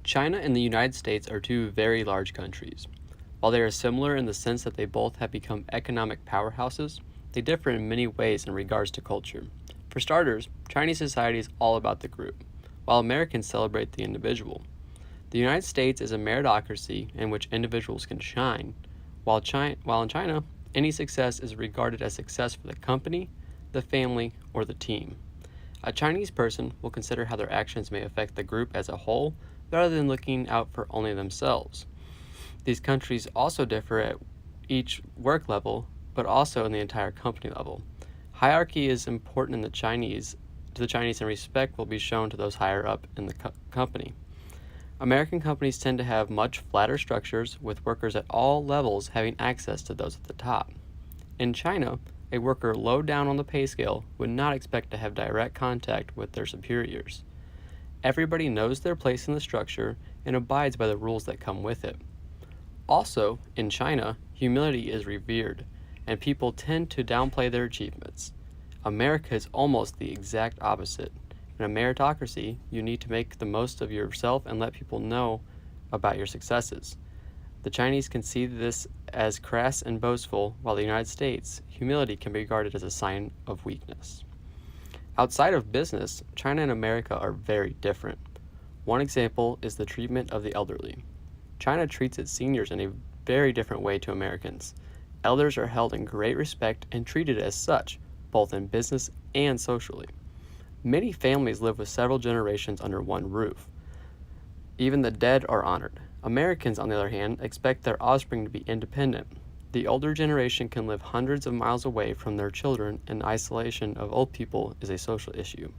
China and the United States are two very large countries. While they are similar in the sense that they both have become economic powerhouses, they differ in many ways in regards to culture. For starters, Chinese society is all about the group, while Americans celebrate the individual. The United States is a meritocracy in which individuals can shine, while in China, any success is regarded as success for the company, the family, or the team. A Chinese person will consider how their actions may affect the group as a whole rather than looking out for only themselves. These countries also differ at each work level, but also in the entire company level. Hierarchy is important to the Chinese, and respect will be shown to those higher up in the company. American companies tend to have much flatter structures, with workers at all levels having access to those at the top. In China, a worker low down on the pay scale would not expect to have direct contact with their superiors. Everybody knows their place in the structure and abides by the rules that come with it. Also, in China, humility is revered, and people tend to downplay their achievements. America is almost the exact opposite. In a meritocracy, you need to make the most of yourself and let people know about your successes. The Chinese can see this as crass and boastful, while the United States, humility can be regarded as a sign of weakness. Outside of business, China and America are very different. One example is the treatment of the elderly. China treats its seniors in a very different way to Americans. Elders are held in great respect and treated as such, both in business and socially. Many families live with several generations under one roof. Even the dead are honored. Americans, on the other hand, expect their offspring to be independent. The older generation can live hundreds of miles away from their children, and isolation of old people is a social issue.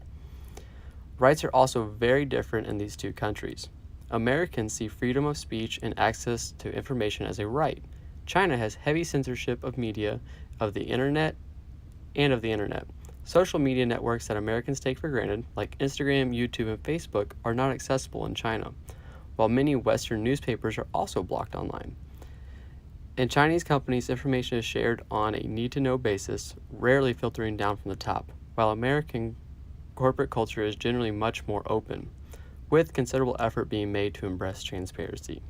Rights are also very different in these two countries. Americans see freedom of speech and access to information as a right. China has heavy censorship of media, of the internet. Social media networks that Americans take for granted, like Instagram, YouTube, and Facebook, are not accessible in China, while many Western newspapers are also blocked online. In Chinese companies, information is shared on a need-to-know basis, rarely filtering down from the top, while American corporate culture is generally much more open, with considerable effort being made to embrace transparency.